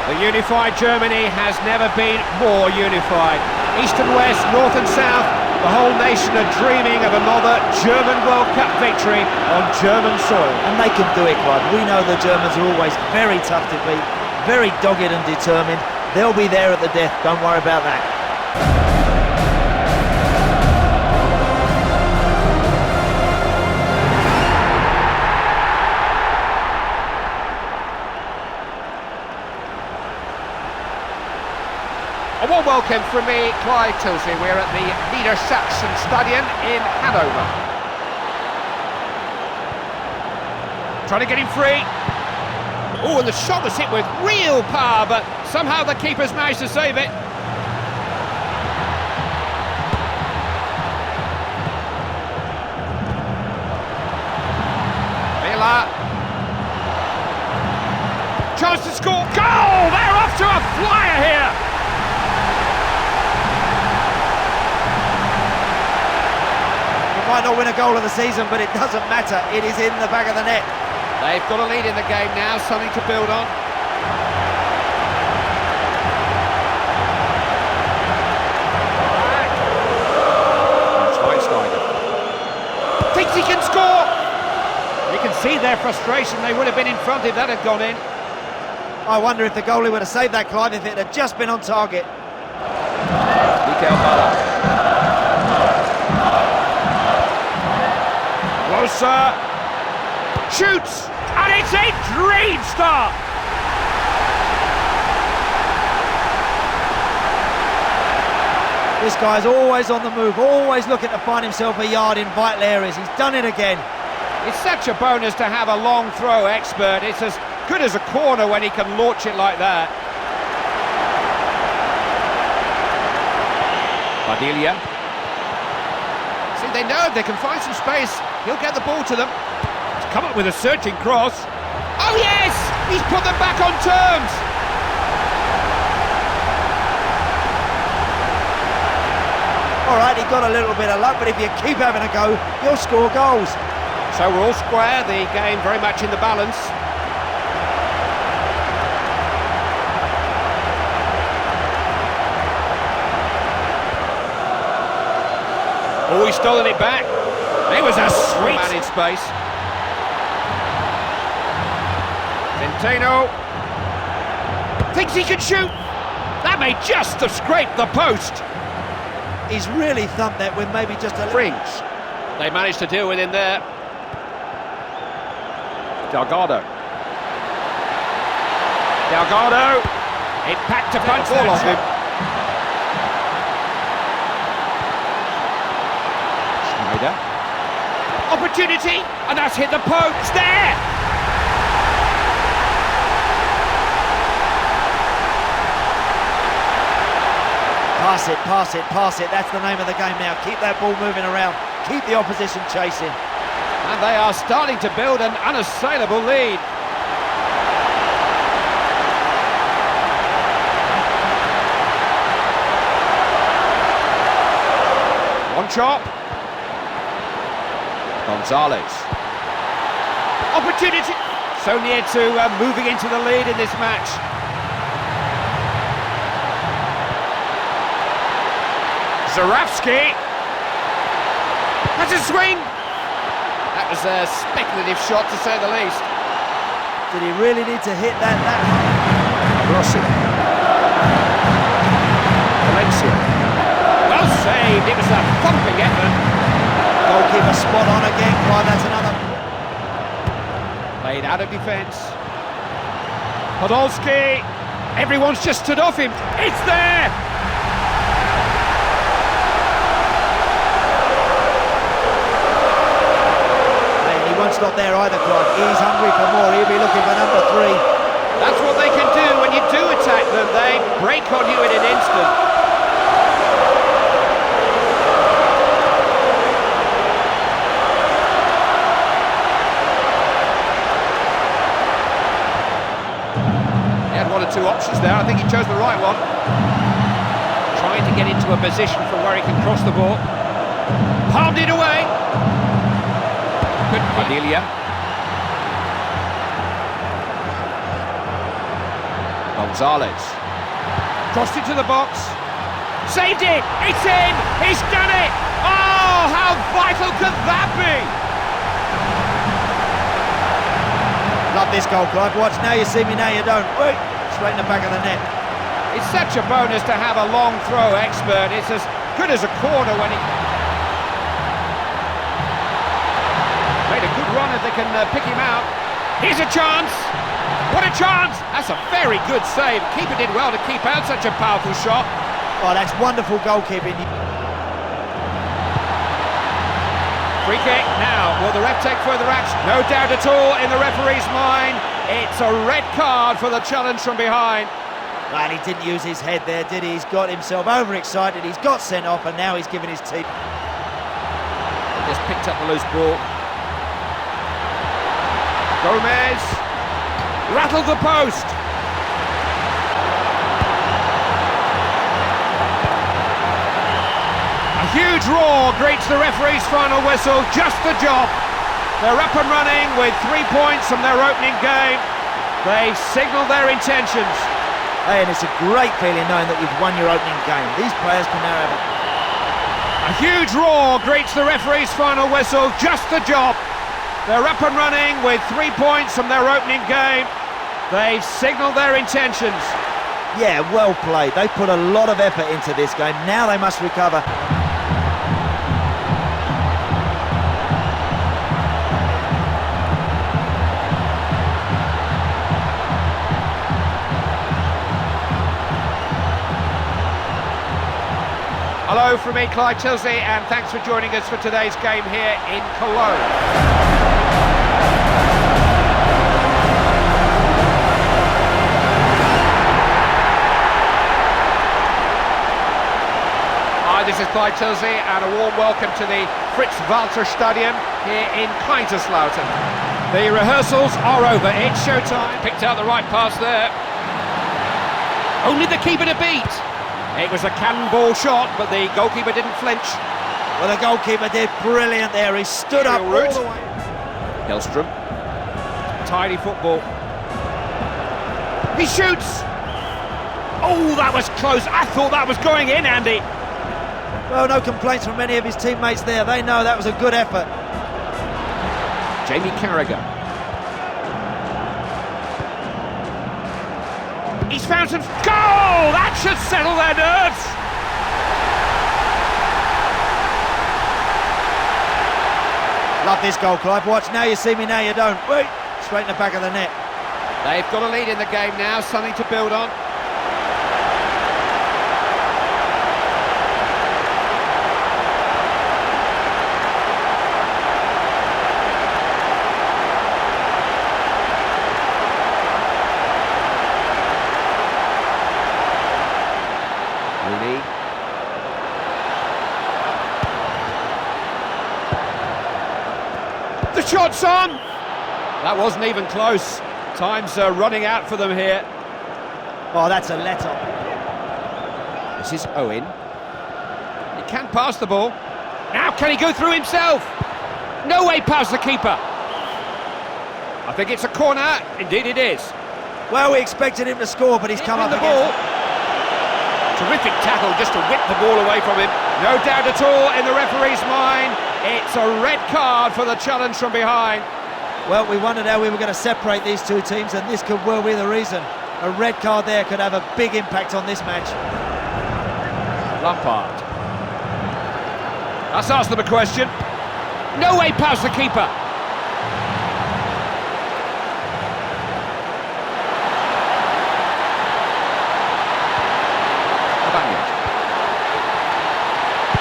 The unified Germany has never been more unified. East and west, north and south, the whole nation are dreaming of another German World Cup victory on German soil. And they can do it, Clive. We know the Germans are always very tough to beat, very dogged and determined. They'll be there at the death, don't worry about that. A warm welcome from me, Clive Tilsley. We're at the Niedersachsen Stadion in Hanover. Trying to get him free. Oh, and the shot was hit with real power, but somehow the keeper's managed to save it. Villa. Chance to score. Goal! They're off to a flyer here. Might not win a goal of the season, but it doesn't matter. It is in the back of the net. They've got a lead in the game now, something to build on. Thinks he can score! You can see their frustration. They would have been in front if that had gone in. I wonder if the goalie would have saved that, Clive, if it had just been on target. Closer, shoots, and it's a dream start! This guy's always on the move, always looking to find himself a yard in vital areas. He's done it again. It's such a bonus to have a long throw expert. It's as good as a corner when he can launch it like that. Padilla. See, they know if they can find some space, he'll get the ball to them. He's come up with a searching cross. Oh yes! He's put them back on terms! All right, he got a little bit of luck, but if you keep having a go, you'll score goals. So we're all square, the game very much in the balance. Oh, he's stolen it back. It was a sweet man in space. Centeno thinks he can shoot. That may just have scraped the post. He's really thumped that with maybe just a fringe. They managed to deal with him there. Delgado. It packed a punch ball off him. Opportunity, and that's hit the post there! Pass it, that's the name of the game now. Keep that ball moving around, keep the opposition chasing. And they are starting to build an unassailable lead. One chop. Gonzalez. Opportunity. So near to moving into the lead in this match. Zarafsky. That's a swing. That was a speculative shot, to say the least. Did he really need to hit that? Rossi. Valencia. Well saved. It was a thumping effort. Goalkeeper spot on again, Clive, that's another. Played out of defence. Podolski. Everyone's just stood off him. It's there! Hey, he won't stop there either, Clive. He's hungry for more. He'll be looking for number 3. That's what they can do when you do attack them. They break on you in an instant. One or two options there. I think he chose the right one. Trying to get into a position from where he can cross the ball. Palmed it away. Good Padilla. Gonzalez. Crossed into the box. Saved it! It's in! He's done it! Oh, how vital could that be? Love this goal, Clive. Watch, now you see me, now you don't. Wait, straight in the back of the net. It's such a bonus to have a long throw expert. It's as good as a corner when he... Made a good run if they can pick him out. Here's a chance! What a chance! That's a very good save. Keeper did well to keep out such a powerful shot. Oh, that's wonderful goalkeeping. Free kick now. Will the ref take further action? No doubt at all in the referee's mind. It's a red card for the challenge from behind. Well, he didn't use his head there, did he? He's got himself overexcited. He's got sent off, and now he's given his team. Just picked up the loose ball. Gomez rattled the post. A huge roar greets the referee's final whistle. Just the job. They're up and running with 3 points from their opening game. They signal their intentions. Hey, and it's a great feeling knowing that you've won your opening game. These players can now have it. A huge roar greets the referee's final whistle. Just the job. They're up and running with 3 points from their opening game. They've signalled their intentions. Yeah, well played. They put a lot of effort into this game. Now they must recover. Hello from me, Clyde Tilsley, and thanks for joining us for today's game here in Cologne. Hi, this is Clyde Tilsley, and a warm welcome to the Fritz-Walter Stadium here in Kaiserslautern. The rehearsals are over, it's showtime. Picked out the right pass there. Only the keeper to beat. It was a cannonball shot, but the goalkeeper didn't flinch. Well, the goalkeeper did brilliant there. He stood up all the way. Hellstrom. Tidy football. He shoots! Oh, that was close. I thought that was going in, Andy. Well, no complaints from any of his teammates there. They know that was a good effort. Jamie Carragher. He's found some... Goal! That should settle their nerves! Love this goal, Clive. Watch, now you see me, now you don't. Wait, straight in the back of the net. They've got a lead in the game now, something to build on. The shot's on! That wasn't even close. Time's running out for them here. Oh, that's a let-up. This is Owen. He can pass the ball. Now can he go through himself? No way past the keeper. I think it's a corner. Indeed it is. Well, we expected him to score, but he's come up the against ball. Terrific tackle just to whip the ball away from him. No doubt at all in the referee's mind. It's a red card for the challenge from behind. Well, we wondered how we were going to separate these two teams, and this could well be the reason. A red card there could have a big impact on this match. Lampard. Let's ask them a question. No way past the keeper.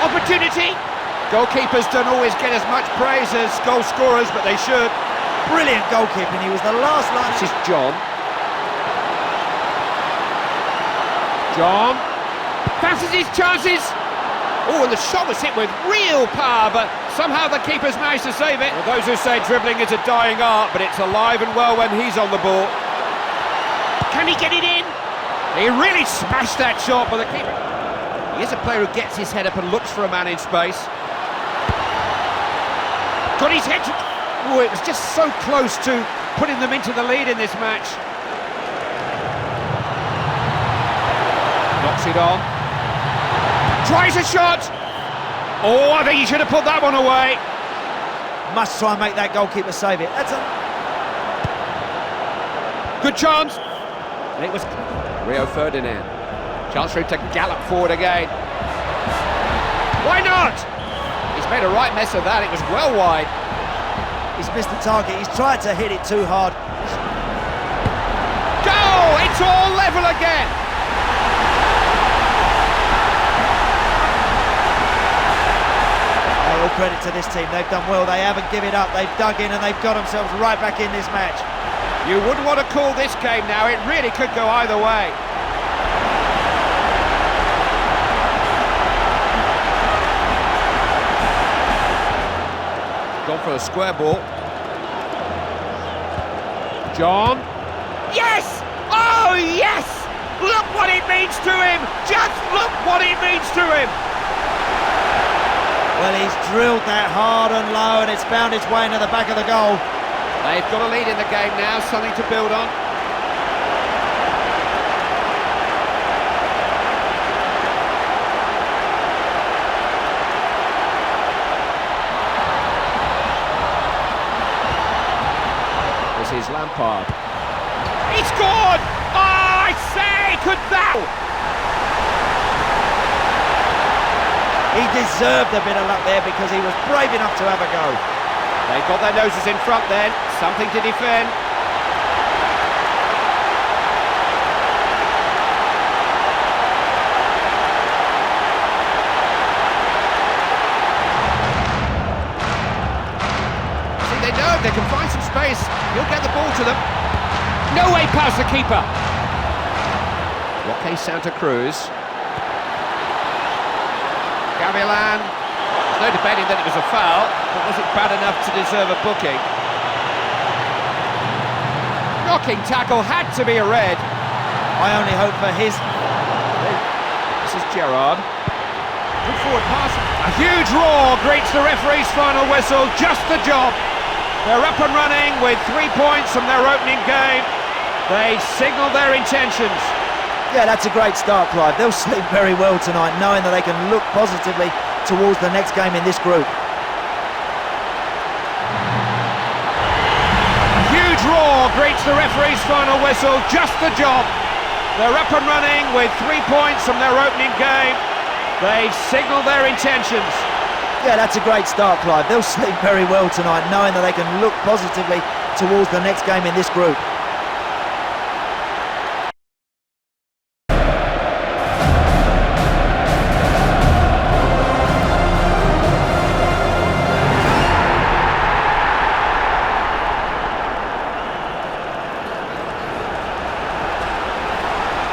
Opportunity. Goalkeepers don't always get as much praise as goal scorers, but they should. Brilliant goalkeeping. He was the last line. This is John. John fancies his chances. Oh, and the shot was hit with real power, but somehow the keeper's managed to save it. Well, those who say dribbling is a dying art, but it's alive and well when he's on the ball. Can he get it in? He really smashed that shot, but the keeper... He is a player who gets his head up and looks for a man in space. Got his head to... Oh, it was just so close to putting them into the lead in this match. puts it on. Tries a shot! Oh, I think he should have put that one away. Must try and make that goalkeeper save it. That's a good chance. And it was Rio Ferdinand. Chance for him to gallop forward again. Why not? He's made a right mess of that. It was well wide. He's missed the target. He's tried to hit it too hard. Go! It's all level again. All credit to this team. They've done well. They haven't given up. They've dug in and they've got themselves right back in this match. You wouldn't want to call this game now. It really could go either way. Gone for a square ball. John. Yes! Oh, yes! Look what it means to him! Just look what it means to him! Well, he's drilled that hard and low and it's found its way into the back of the goal. They've got a lead in the game now, something to build on. This is Lampard. He scored! Oh, I say, could that... He deserved a bit of luck there because he was brave enough to have a go. They've got their noses in front then, something to defend. See, they know if they can find some space, he'll get the ball to them. No way past the keeper. Roque Santa Cruz. Gavilan. There's no debating that it was a foul, but was it bad enough to deserve a booking? Knocking tackle, had to be a red. I only hope for his... This is Gerrard. Good forward pass. A huge roar greets the referee's final whistle, just the job. They're up and running with 3 points from their opening game. They signal their intentions. Yeah, that's a great start, Clive. They'll sleep very well tonight, knowing that they can look positively towards the next game in this group. A huge roar greets the referee's final whistle, just the job. They're up and running with 3 points from their opening game. They've signalled their intentions. Yeah, that's a great start, Clive. They'll sleep very well tonight, knowing that they can look positively towards the next game in this group.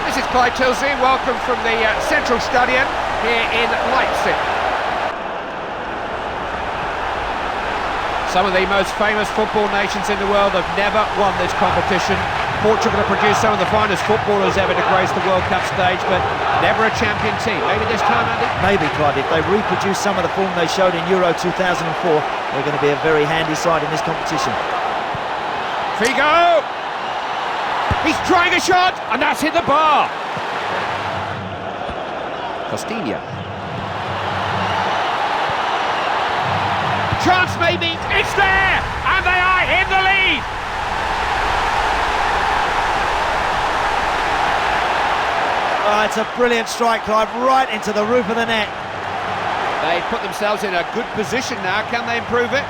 This is Clyde Tilsey, welcome from the Central Stadium here in Leipzig. Some of the most famous football nations in the world have never won this competition. Portugal have produced some of the finest footballers ever to grace the World Cup stage, but never a champion team. Maybe this time, Andy? Maybe, Clive. If they reproduce some of the form they showed in Euro 2004, they're going to be a very handy side in this competition. Figo! He's trying a shot, and that's hit the bar. Costa. Chance maybe, it's there, and they are in the lead. Oh, it's a brilliant strike, Clive, right into the roof of the net. They put themselves in a good position now, can they improve it?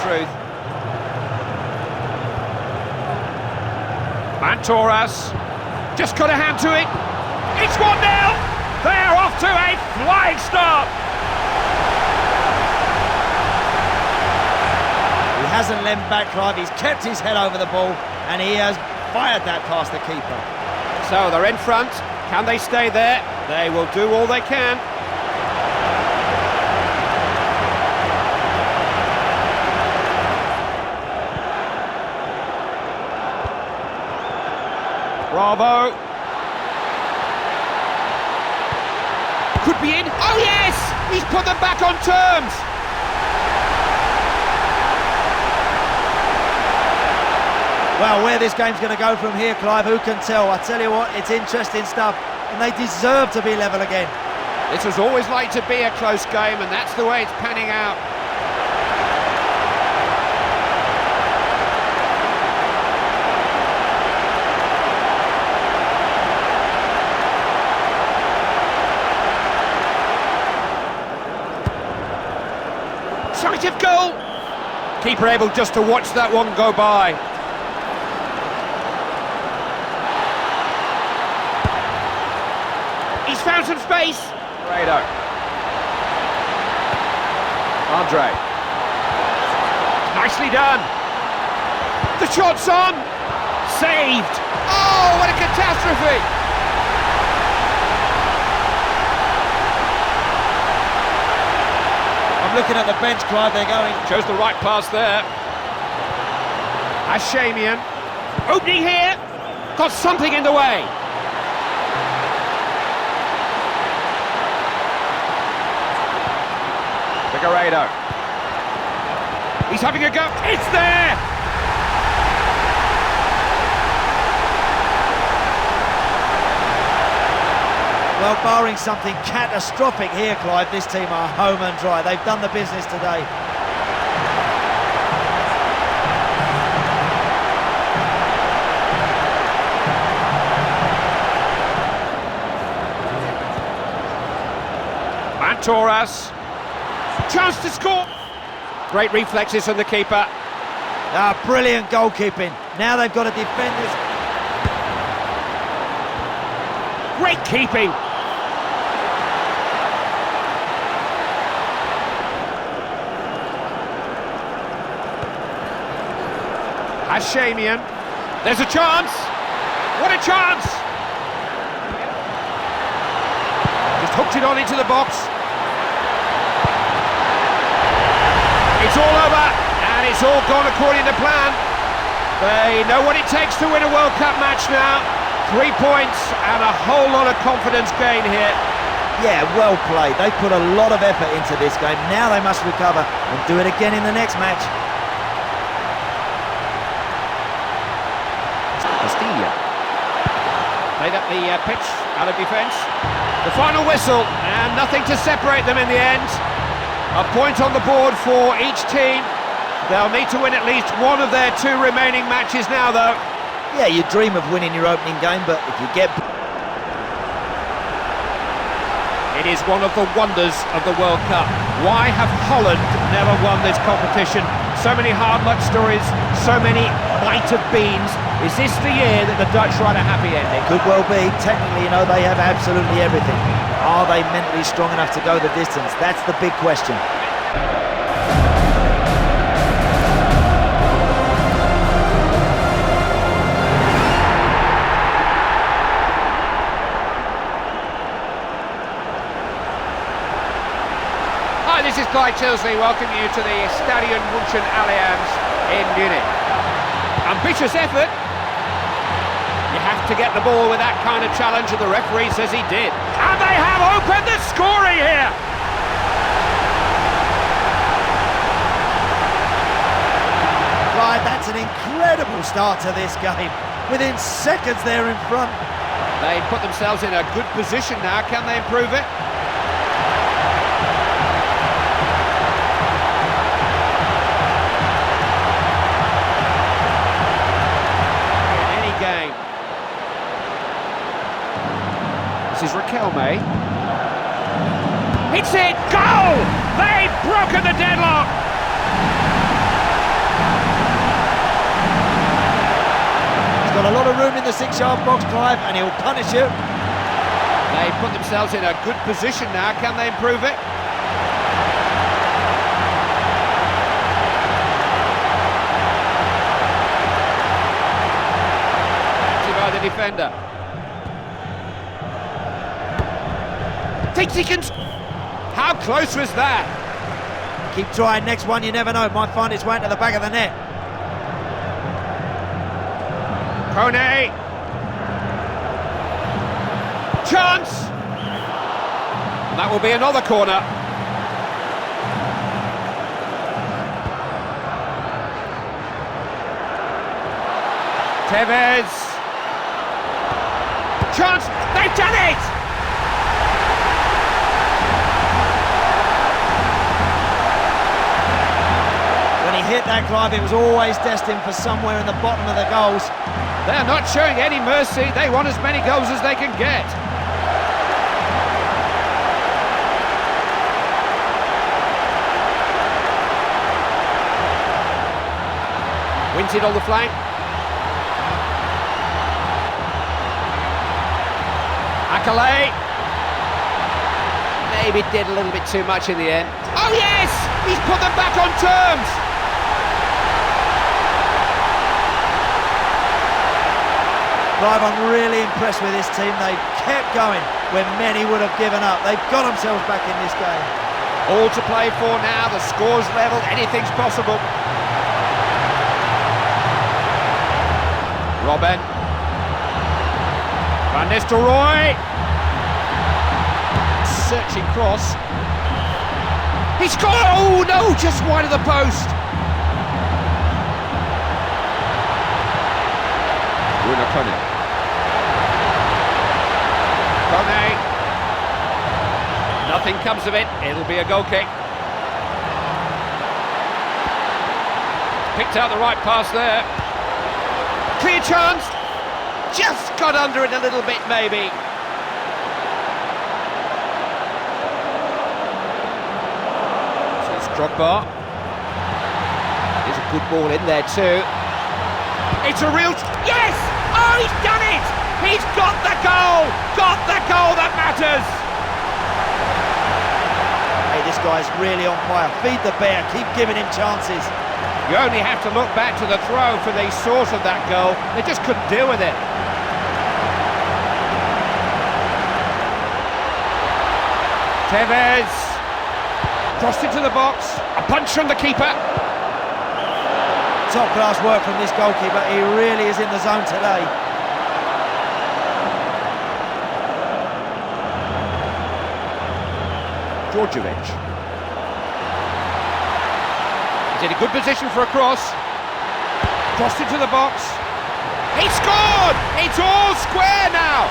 Truth. Mantoras just got a hand to it. It's 1-0. They're off to a flying start. He hasn't leant back, Clive. He's kept his head over the ball and he has fired that past the keeper. So they're in front. Can they stay there? They will do all they can. Bravo. Could be in. Oh yes! He's put them back on terms. Well, where this game's going to go from here, Clive, who can tell? I tell you what, it's interesting stuff, and they deserve to be level again. This was always like to be a close game, and that's the way it's panning out. Sight of goal! Keeper able just to watch that one go by. He's found some space. Rado. Andre. Nicely done. The shot's on. Saved. Oh, what a catastrophe! I'm looking at the bench, Clive, they're going. Shows the right pass there. Hashemian. Opening here. Got something in the way. Figueiredo. He's having a go. It's there! Well, barring something catastrophic here, Clive, this team are home and dry. They've done the business today. Torres. Chance to score. Great reflexes from the keeper. Ah, brilliant goalkeeping. Now they've got to defend this. Great keeping. Hashemian. There's a chance. What a chance. Just hooked it on into the box. It's all over, and it's all gone according to plan. They know what it takes to win a World Cup match now. 3 points and a whole lot of confidence gain here. Yeah, well played. They put a lot of effort into this game. Now they must recover and do it again in the next match. Castilla. Played up the pitch, out of defence. The final whistle, and nothing to separate them in the end. A point on the board for each team. They'll need to win at least one of their 2 remaining matches now, though. Yeah, you dream of winning your opening game, but if you get... It is one of the wonders of the World Cup. Why have Holland never won this competition? So many hard luck stories, so many might have beens. Is this the year that the Dutch write a happy ending? Could well be. Technically, you know, they have absolutely everything. Are they mentally strong enough to go the distance? That's the big question. Hi, this is Clyde Tilsley, welcoming you to the Stadion München Allianz in Munich. Ambitious effort. You have to get the ball with that kind of challenge, and the referee says he did. And they have opened the scoring here! Right, that's an incredible start to this game. Within seconds they're in front. They put themselves in a good position now. Can they improve it? In any game. This is Riquelme. Hits it! Goal! They've broken the deadlock! He's got a lot of room in the 6-yard box, Clive, and he'll punish you. They put themselves in a good position now. Can they improve it? By the defender. Thinks he can... How close was that? Keep trying, next one, you never know. It might find its way into the back of the net. Kone. Chance! And that will be another corner. Tevez. Chance. They've done it! When he hit that, Clive, it was always destined for somewhere in the bottom of the goals. They're not showing any mercy. They want as many goals as they can get. Wins it on the flank. Akale. Maybe did a little bit too much in the end. Oh yes! He's put them back on terms! Clive, I'm really impressed with this team. They've kept going when many would have given up. They've got themselves back in this game. All to play for now. The score's level. Anything's possible. Robben. Van Nistelrooy. Searching cross. He scored! Oh no, just wide of the post. Bruno Kone. Nothing comes of it. It'll be a goal kick. Picked out the right pass there. Clear chance. Just got under it a little bit, maybe. Drogba. There's a good ball in there too. It's a real... Yes! Oh, he's done it! He's got the goal! Got the goal that matters! Hey, this guy's really on fire. Feed the bear, keep giving him chances. You only have to look back to the throw for the source of that goal. They just couldn't deal with it. Tevez. Crossed into the box, a punch from the keeper. Top class work from this goalkeeper, he really is in the zone today. Djordjevic. He's in a good position for a cross. Crossed into the box. He scored! It's all square now!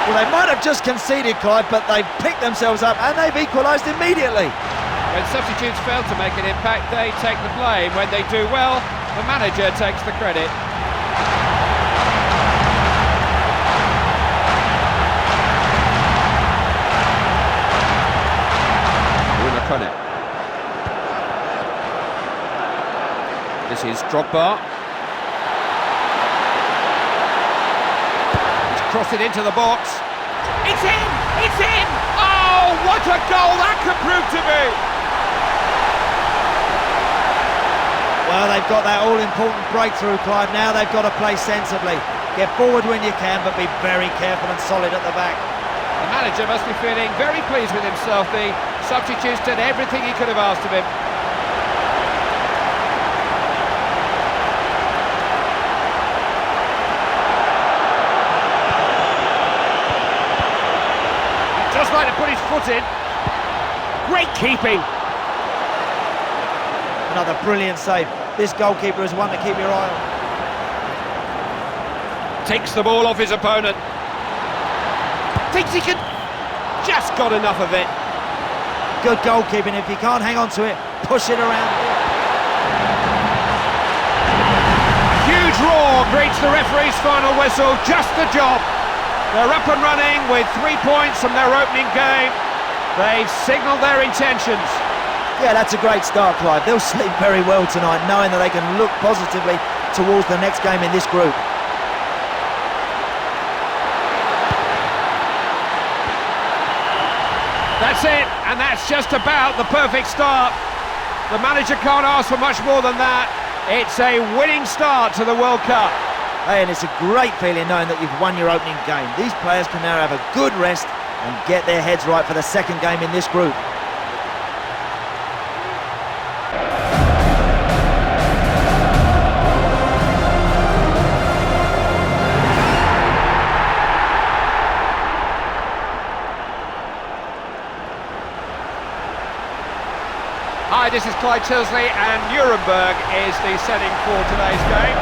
Well, they might have just conceded, Clive, but they've picked themselves up and they've equalised immediately. When substitutes fail to make an impact, they take the blame. When they do well, the manager takes the credit. Bruno Kone. This is Drogba. Cross it into the box. It's in! It's in! Oh, what a goal that could prove to be! Well, they've got that all-important breakthrough, Clive. Now they've got to play sensibly. Get forward when you can, but be very careful and solid at the back. The manager must be feeling very pleased with himself. The substitutes did everything he could have asked of him. Just like to put his foot in. Great keeping. Another brilliant save. This goalkeeper is one to keep your eye on. Takes the ball off his opponent. Thinks he can... Just got enough of it. Good goalkeeping. If you can't hang on to it, push it around. A huge roar greets the referee's final whistle. Just the job. They're up and running with 3 points from their opening game. They've signalled their intentions. Yeah, that's a great start, Clive. They'll sleep very well tonight, knowing that they can look positively towards the next game in this group. That's it, and that's just about the perfect start. The manager can't ask for much more than that. It's a winning start to the World Cup. Hey, and it's a great feeling knowing that you've won your opening game. These players can now have a good rest and get their heads right for the second game in this group. Hi, this is Clyde Tilsley, and Nuremberg is the setting for today's game.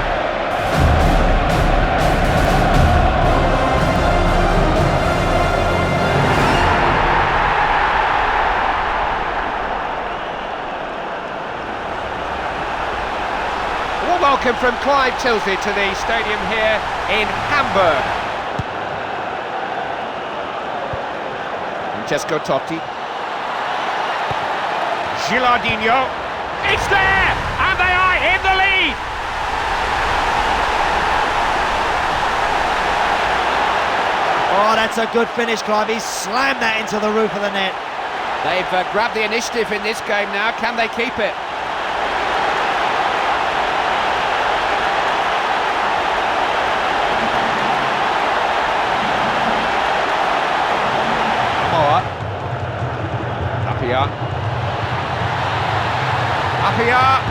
A warm welcome from Clyde Tilsley to the stadium here in Hamburg. Francesco Totti. Gilardino, it's there, and they are in the lead! Oh, that's a good finish, Clive. He slammed that into the roof of the net. They've grabbed the initiative in this game now. Can they keep it? Apia.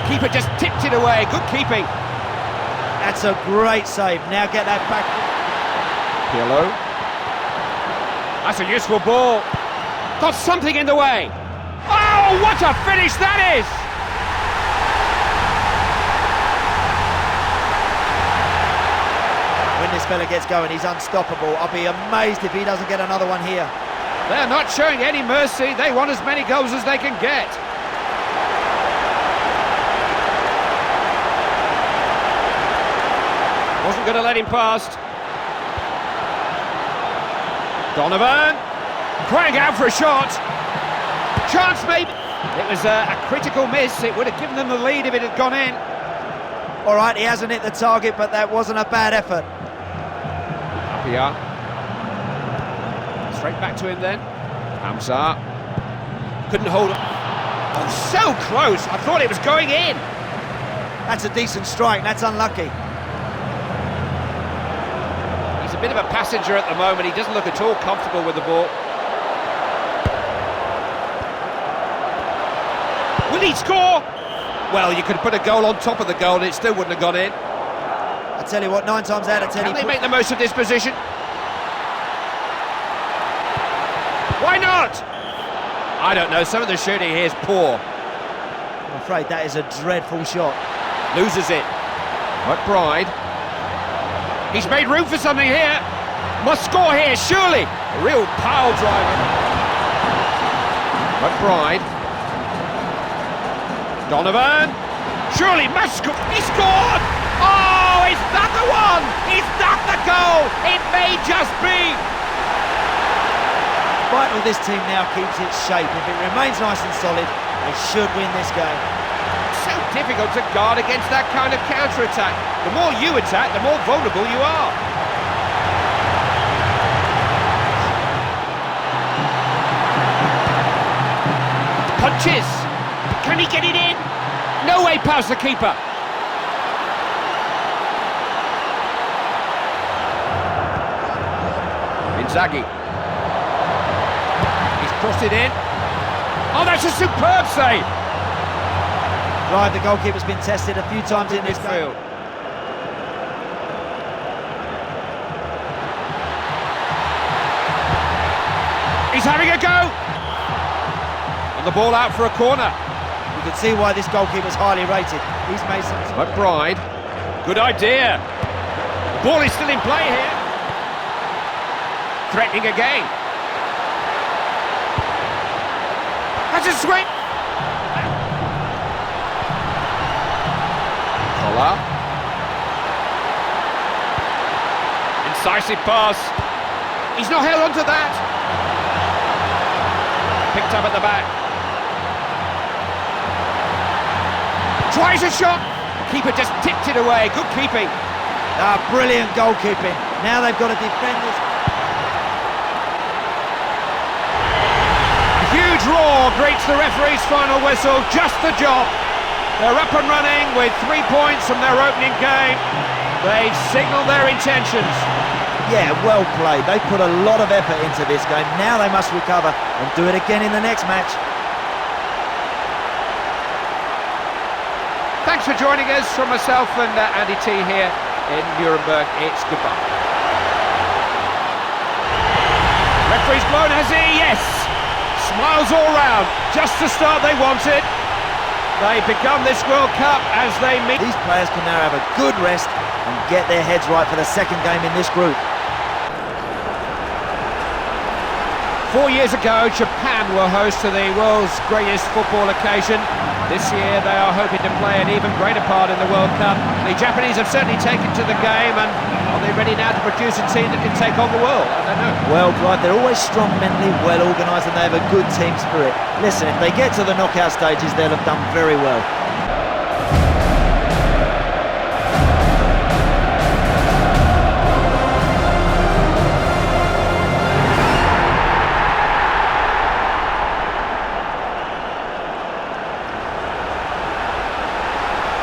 Keeper just tipped it away. Good keeping. That's a great save. Now get that back. Pirlo. That's a useful ball. Got something in the way. Oh, what a finish that is! When this fella gets going, he's unstoppable. I'll be amazed if he doesn't get another one here. They're not showing any mercy. They want as many goals as they can get. Wasn't going to let him past. Donovan, crying out for a shot. Chance maybe. It was a critical miss. It would have given them the lead if it had gone in. All right, he hasn't hit the target, but that wasn't a bad effort. Apia. Straight back to him then. Hamza. Couldn't hold it. Oh, so close. I thought it was going in. That's a decent strike. That's unlucky. He's a bit of a passenger at the moment. He doesn't look at all comfortable with the ball. Will he score? Well, you could put a goal on top of the goal and it still wouldn't have gone in. I tell you what, 9 times out of 10... Can they make the most of this position? Why not? I don't know, some of the shooting here is poor. I'm afraid that is a dreadful shot. Loses it. McBride. He's made room for something here. Must score here, surely. A real pile driver. McBride. Donovan. Surely must score. He scored! Oh, is that the one? Is that the goal? It may just be. Vital this team now keeps its shape. If it remains nice and solid, they should win this game. It's so difficult to guard against that kind of counter-attack. The more you attack, the more vulnerable you are. Punches. Can he get it in? No way past the keeper. Inzaghi. Crossed it in. Oh, that's a superb save! Right, the goalkeeper's been tested a few times in this game. He's having a go! And the ball out for a corner. You can see why this goalkeeper's highly rated. He's made some... McBride. Good idea. The ball is still in play here. Threatening again. That's a swing! Collar. Incisive pass. He's not held onto that. Picked up at the back. Tries a shot. Keeper just tipped it away. Good keeping. Brilliant goalkeeping. Now they've got to defend this. Huge roar greets the referee's final whistle, just the job. They're up and running with 3 points from their opening game. They've signalled their intentions. Yeah, well played. They put a lot of effort into this game. Now they must recover and do it again in the next match. Thanks for joining us from myself and Andy T here in Nuremberg. It's goodbye. Referee's blown, has he? Yes. Smiles all round, just the start they wanted. They've begun this World Cup as they meet. These players can now have a good rest and get their heads right for the second game in this group. 4 years ago, Japan were host to the world's greatest football occasion. This year, they are hoping to play an even greater part in the World Cup. The Japanese have certainly taken to the game, and are they ready now to produce a team that can take on the world? I don't know. Well, Clive, they're always strong mentally, well organised, and they have a good team spirit. Listen, if they get to the knockout stages, they'll have done very well.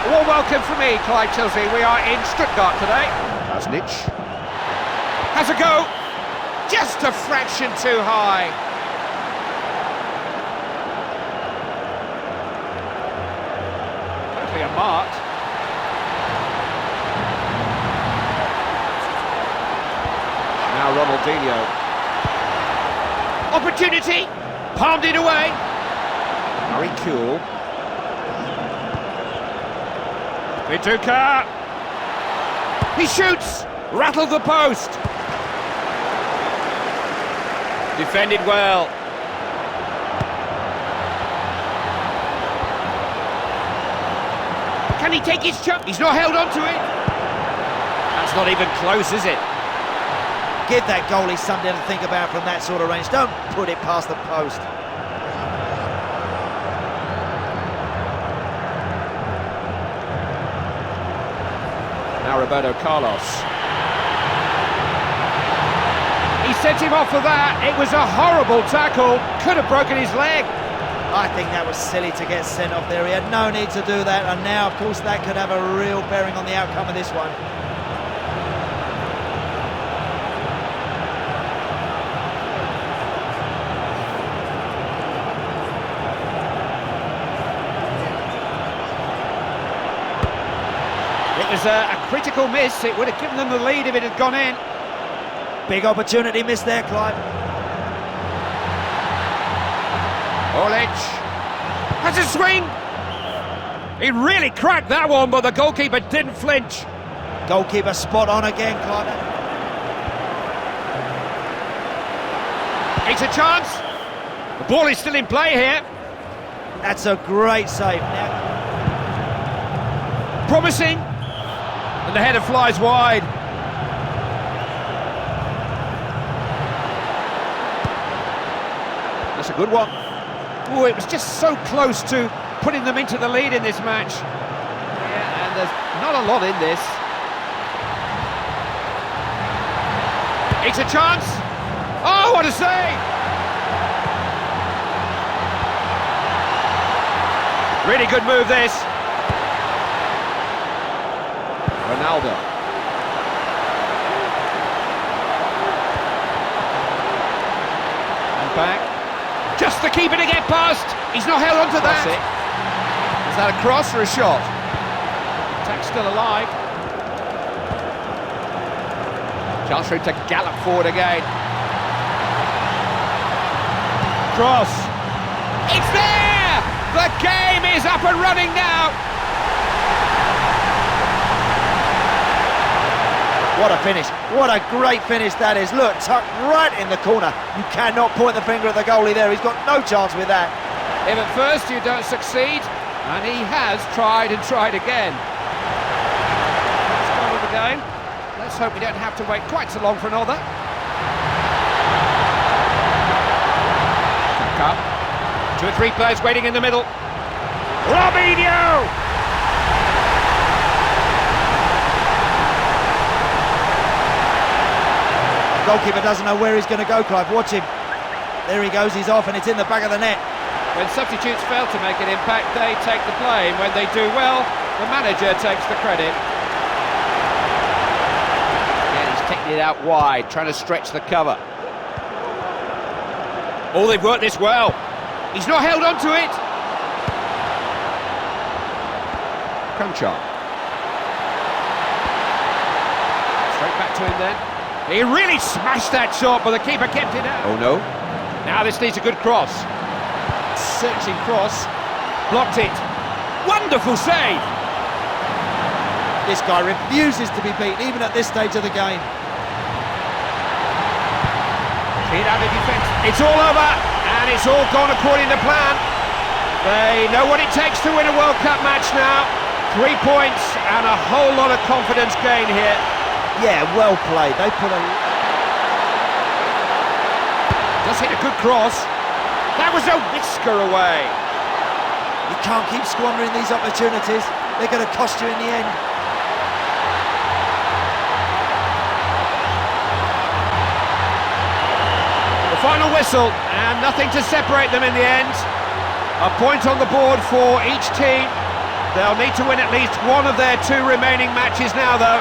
Warm welcome from me, Clyde Chelsea. We are in Stuttgart today. Krasnic has a go, just a fraction too high. Totally unmarked. Now Ronaldinho. Opportunity, palmed it away. Very cool. Viduka! He shoots! Rattled the post! Defended well. Can he take his chance? He's not held on to it. That's not even close, is it? Give that goalie something to think about from that sort of range. Don't put it past the post. Now Roberto Carlos. He sent him off for that. It was a horrible tackle. Could have broken his leg. I think that was silly to get sent off there. He had no need to do that. And now, of course, that could have a real bearing on the outcome of this one. It was a critical miss. It would have given them the lead if it had gone in. Big opportunity missed there, Clive. Olic has a swing. He really cracked that one, but the goalkeeper didn't flinch. Goalkeeper spot on again, Clive. It's a chance. The ball is still in play here. That's a great save. Now, promising. And the header flies wide. That's a good one. Oh, it was just so close to putting them into the lead in this match. Yeah, and there's not a lot in this. It's a chance. Oh, what a save! Really good move, this. Ronaldo. And back. Just the keeper to get past. He's not held on to that. Is that a cross or a shot? Attack's still alive. Chance for him to gallop forward again. Cross. It's there! The game is up and running now. what a finish. What a great finish that is. Look, tucked right in the corner. You cannot point the finger at the goalie there. He's got no chance with that. If at first you don't succeed, and he has tried and tried again. Start of the game. Let's hope we don't have to wait quite so long for another. Cup. 2 or 3 players waiting in the middle. Robinho! Goalkeeper doesn't know where he's going to go, Clive. Watch him. There he goes, he's off, and it's in the back of the net. When substitutes fail to make an impact, they take the blame. When they do well, the manager takes the credit. Yeah, he's taking it out wide, trying to stretch the cover. Oh, they've worked this well. He's not held on to it. Concha. Straight back to him then. He really smashed that shot, but the keeper kept it out. Oh no. Now this needs a good cross. searching cross. Blocked it. Wonderful save! This guy refuses to be beaten, even at this stage of the game. Cleared out the defence. It's all over, and it's all gone according to plan. They know what it takes to win a World Cup match now. 3 points and a whole lot of confidence gained here. Yeah, well played. They put a... Just hit a good cross. That was a whisker away. You can't keep squandering these opportunities. They're going to cost you in the end. The final whistle, and nothing to separate them in the end. A point on the board for each team. They'll need to win at least one of their 2 remaining matches now, though.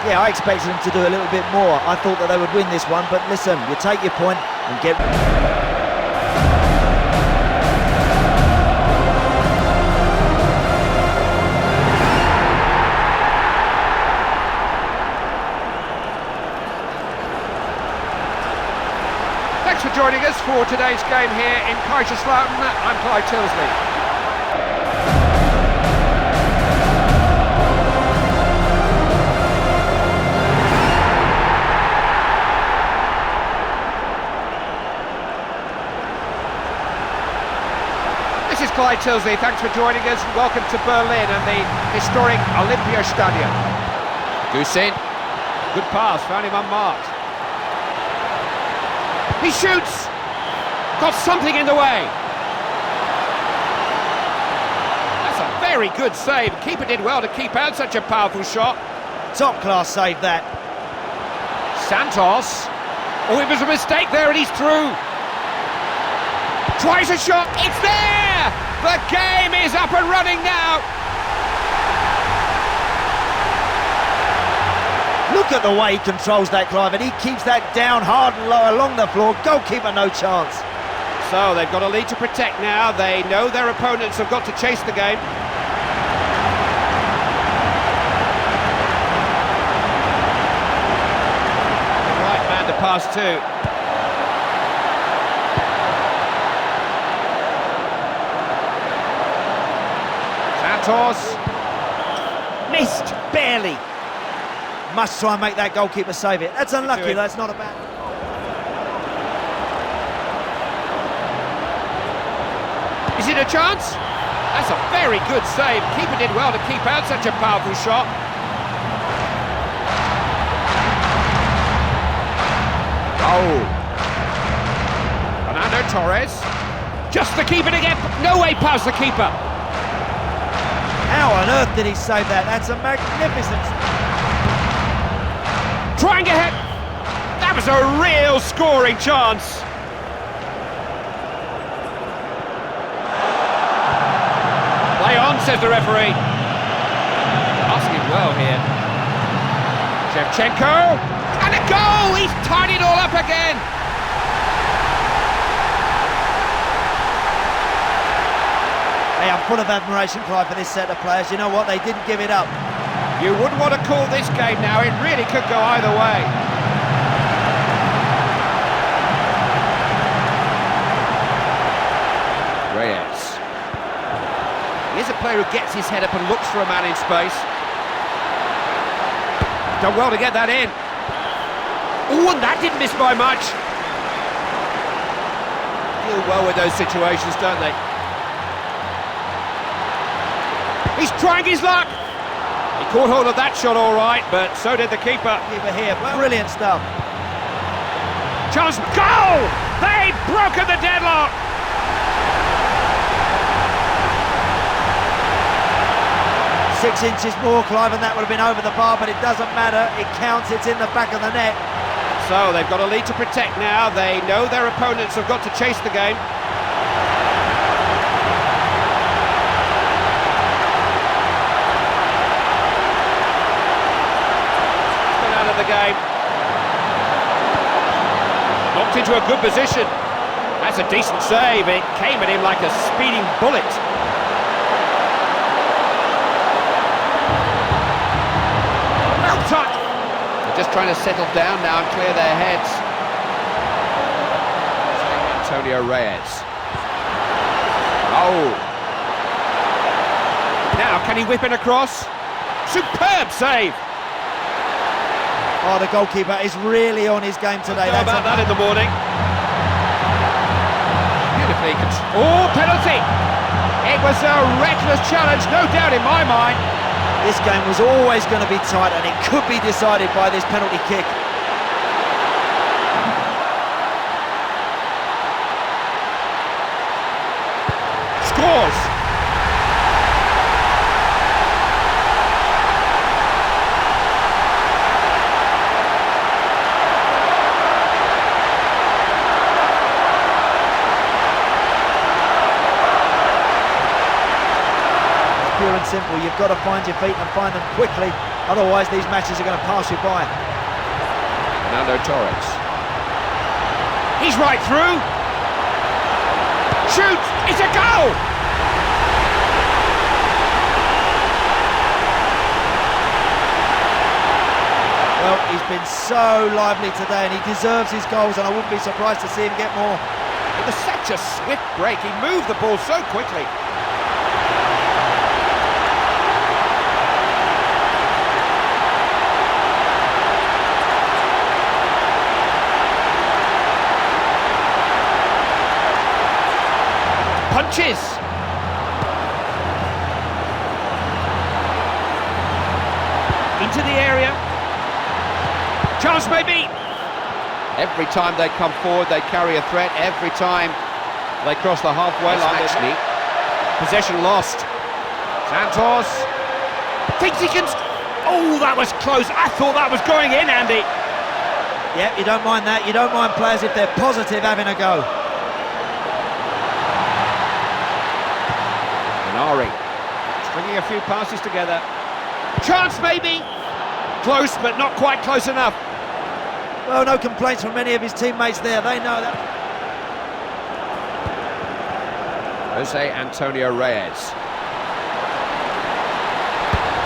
Yeah, I expected them to do a little bit more. I thought that they would win this one, but listen, you take your point and get... Thanks for joining us for today's game here in Kaiserslautern. I'm Clive Tilsley. This is Clive Tilsley. Thanks for joining us. Welcome to Berlin and the historic Olympiastadion. Goose in. Good pass, found him unmarked. He shoots! Got something in the way. That's a very good save. Keeper did well to keep out such a powerful shot. Top class save that. Santos. Oh, it was a mistake there and he's through. Tries a shot. It's there! The game is up and running now. Look at the way he controls that, Clive, and he keeps that down hard and low along the floor. Goalkeeper, no chance. So they've got a lead to protect now. They know their opponents have got to chase the game. The right man to pass to. Santos. Missed, barely. Must try and make that goalkeeper save it. That's unlucky, that's not a bad... Is it a chance? That's a very good save. Keeper did well to keep out such a powerful shot. Oh! Fernando Torres. Just the keeper to get... No way past the keeper. How on earth did he save that? That's a magnificent... Trying ahead. That was a real scoring chance. Play on, says the referee. Asking well here. Shevchenko. And a goal! He's tied it all up again. Hey, I'm full of admiration, Clive, for this set of players. You know what? They didn't give it up. You wouldn't want to call this game now. It really could go either way. Reyes. He is a player who gets his head up and looks for a man in space. Done well to get that in. Oh, and that didn't miss by much. Deal well with those situations, don't they? He's trying his luck. He caught hold of that shot all right, but so did the keeper. Keeper here, brilliant stuff. Chance, goal! They've broken the deadlock. 6 inches more, Clive, and that would have been over the bar, but it doesn't matter. It counts, it's in the back of the net. So they've got a lead to protect now. They know their opponents have got to chase the game. The game. Knocked into a good position. That's a decent save. It came at him like a speeding bullet. Well touched. They're just trying to settle down now and clear their heads. Antonio Reyes. Oh. Now, can he whip it across? Superb save! Oh, the goalkeeper is really on his game today. Know about that in the morning. Beautifully. Oh, penalty! It was a reckless challenge, no doubt in my mind. This game was always going to be tight, and it could be decided by this penalty kick. Scores! Pure and simple, you've got to find your feet and find them quickly, otherwise these matches are going to pass you by. Fernando Torres. He's right through. Shoots! It's a goal! Well, he's been so lively today and he deserves his goals, and I wouldn't be surprised to see him get more. It was such a swift break, he moved the ball so quickly. Punches! Into the area. Chance maybe! Every time they come forward, they carry a threat. Every time they cross the halfway line. Actually, possession lost. Santos thinks he can... Oh, that was close. I thought that was going in, Andy. Yeah, you don't mind that. You don't mind players if they're positive having a go. Ari stringing a few passes together. Chance maybe! Close, but not quite close enough. Well, no complaints from any of his teammates there. They know that. Jose Antonio Reyes.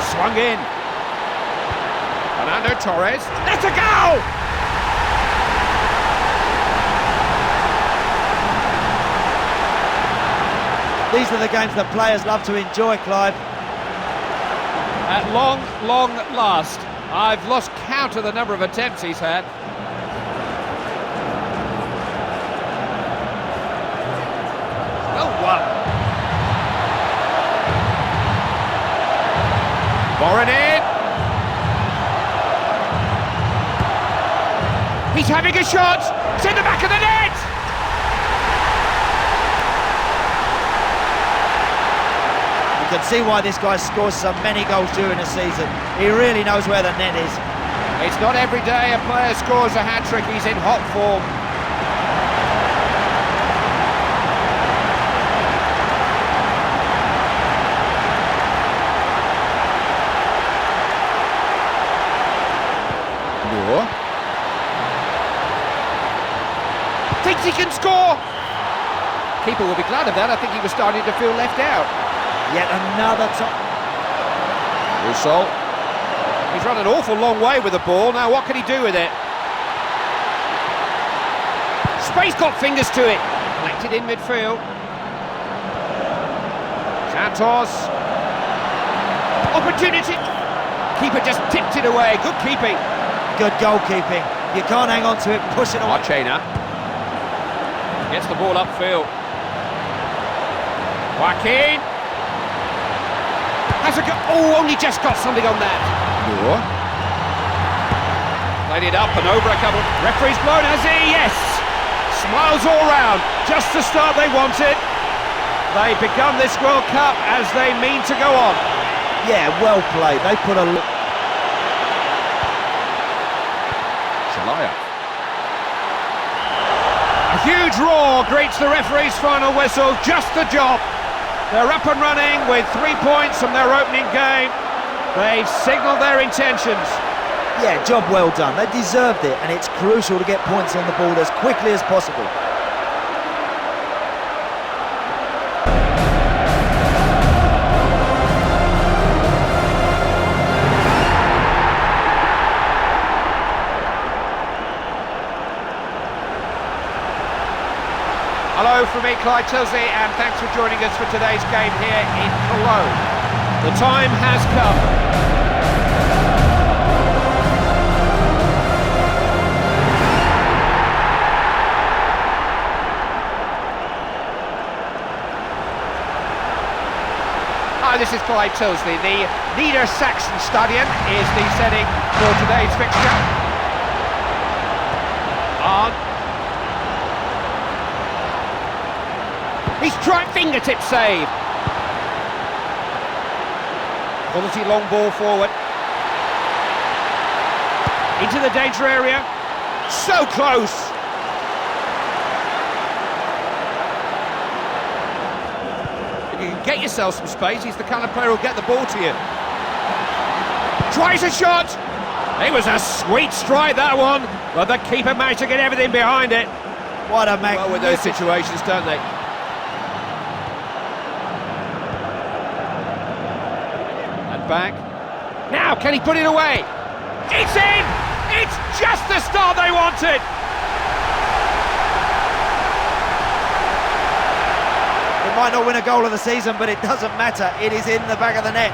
Swung in. Fernando Torres. That's a goal! These are the games that players love to enjoy, Clive. At long last, I've lost count of the number of attempts he's had. Well won. Voronin. He's having a shot. It's in the back of the net. You can see why this guy scores so many goals during the season. He really knows where the net is. It's not every day a player scores a hat-trick. He's in hot form. Moore. Thinks he can score. Keeper will be glad of that. I think he was starting to feel left out. Yet another top. Russell. He's run an awful long way with the ball. Now what can he do with it? Space got fingers to it. Collected in midfield. Santos. Opportunity. Keeper just tipped it away. Good keeping. Good goalkeeping. You can't hang on to it, push it away. Marchena. Gets the ball upfield. Joaquin. Has a go. Oh, only just got something on that. Moore. Played it up and over a couple. Referee's blown, has he? Yes. Smiles all round. Just the start they wanted. They've begun this World Cup as they mean to go on. Yeah, well played. They put a... Chalaya. A huge roar greets the referee's final whistle. Just the job. They're up and running with 3 points from their opening game. They've signalled their intentions. Yeah, job well done. They deserved it, and it's crucial to get points on the board as quickly as possible. Hello from me, Clyde Tilsley, and thanks for joining us for today's game here in Cologne. The time has come. Hi, this is Clyde Tilsley. The Niedersachsen Stadion is the setting for today's fixture. On. He's trying fingertip save. Quality long ball forward. Into the danger area. So close. You can get yourself some space. He's the kind of player who'll get the ball to you. Tries a shot. It was a sweet strike, that one. But the keeper managed to get everything behind it. What a magnificent... Well, with those situations, don't they? And back. Now, can he put it away? It's in! It's just the start they wanted! Might not win a goal of the season, but it doesn't matter. It is in the back of the net.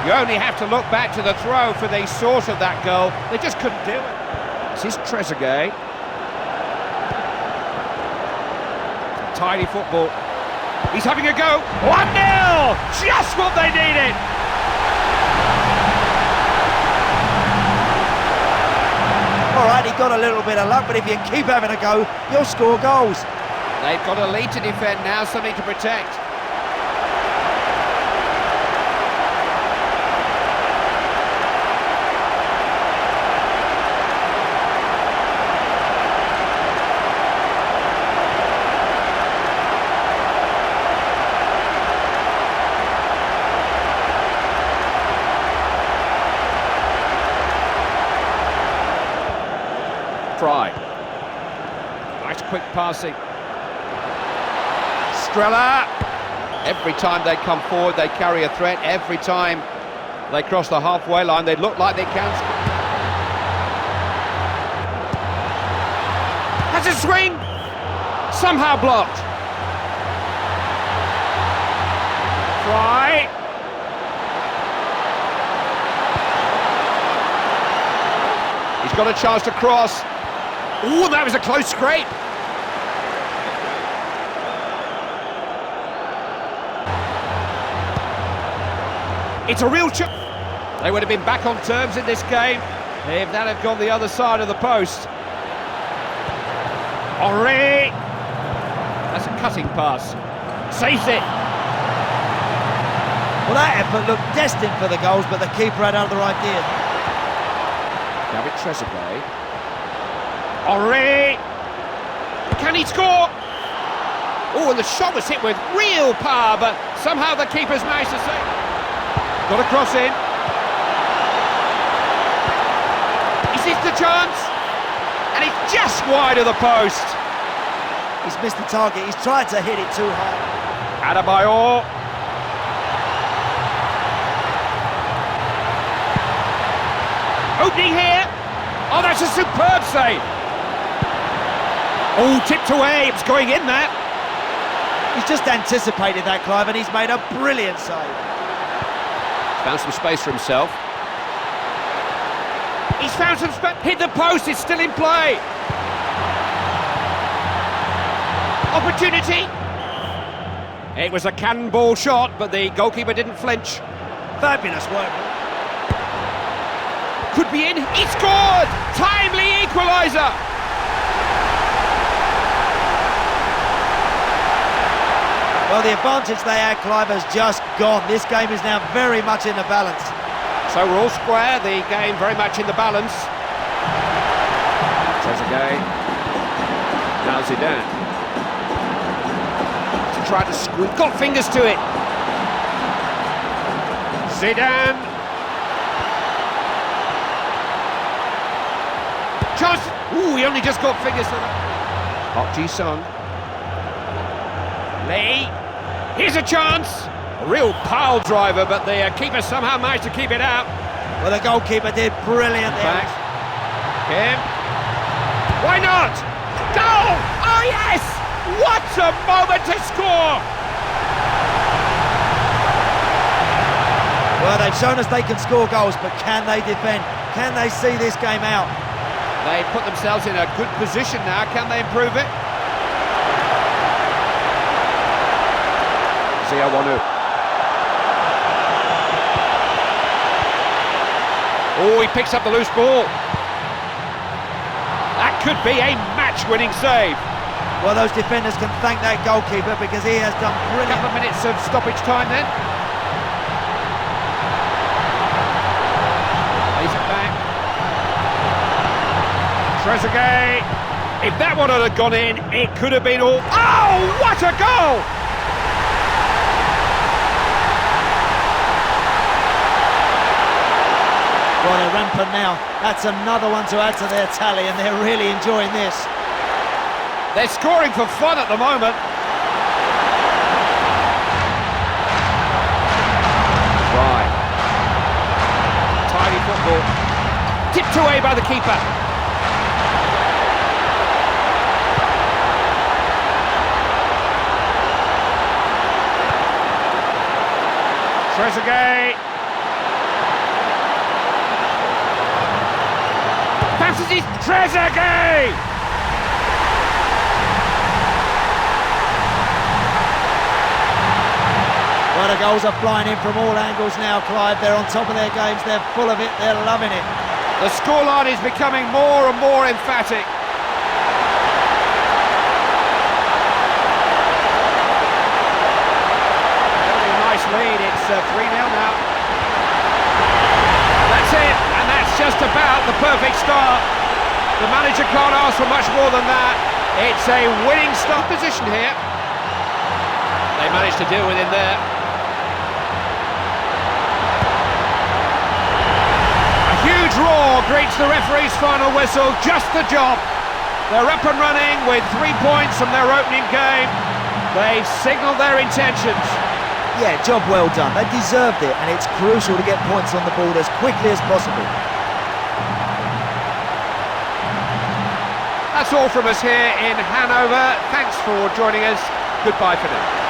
You only have to look back to the throw for the source of that goal. They just couldn't do it. This is Trezeguet. Tidy football. He's having a go. 1-0! Just what they needed! All right, he got a little bit of luck, but if you keep having a go, you'll score goals. They've got a lead to defend now, something to protect. Try. Nice quick passing. Every time they come forward, they carry a threat. Every time they cross the halfway line, they look like they can. Has a swing! Somehow blocked. Try. He's got a chance to cross. Ooh, that was a close scrape. It's a real chance. They would have been back on terms in this game if that had gone the other side of the post. Henri! That's a cutting pass. Saves it. Well, that effort looked destined for the goals, but the keeper had other ideas. David Trezeguet. Henri! Can he score? Oh, and the shot was hit with real power, but somehow the keeper's managed to save. Got a cross in. Is this the chance? And it's just wide of the post. He's missed the target. He's tried to hit it too hard. Adebayor. Opening here. Oh, that's a superb save. Oh, tipped away. It was going in there. He's just anticipated that, Clive, and he's made a brilliant save. Found some space for himself. He's found some space. Hit the post, it's still in play. Opportunity. It was a cannonball shot, but the goalkeeper didn't flinch. Fabulous work. Could be in. He scored! Timely equaliser! Well, the advantage they had, Clive, has just gone. This game is now very much in the balance. So we're all square, the game very much in the balance. Trezeguet. Now Zidane. To try to squeeze. Got fingers to it. Zidane. Chance. Ooh, he only just got fingers to that. Park Ji-sung. Lee, here's a chance. A real pile driver, but the keeper somehow managed to keep it out. Well, the goalkeeper did brilliant there. Back. Kim. Why not? Goal! Oh yes! What a moment to score! Well, they've shown us they can score goals, but can they defend? Can they see this game out? They put themselves in a good position now. Can they improve it? Ziawanu. Oh, he picks up the loose ball. That could be a match-winning save. Well, those defenders can thank that goalkeeper because he has done A brilliant. couple of minutes of stoppage time then. Plays it back. Trezeguet. If that one had gone in, it could have been all... Oh, what a goal! Well, they're rampant now. That's another one to add to their tally, and they're really enjoying this. They're scoring for fun at the moment. Right. Tidy football. Tipped away by the keeper. Trezeguet. Passes it. Trezeguet! Well, the goals are flying in from all angles now, Clive. They're on top of their games, they're full of it, they're loving it. The scoreline is becoming more and more emphatic. Very nice lead, it's 3-0 now. That's it, and that's just about the perfect start. The manager can't ask for much more than that. It's a winning start position here. They managed to deal with him there. Huge roar greets the referee's final whistle, just the job. They're up and running with 3 points from their opening game. They've signalled their intentions. Yeah, job well done. They deserved it, and it's crucial to get points on the board as quickly as possible. That's all from us here in Hanover. Thanks for joining us. Goodbye for now.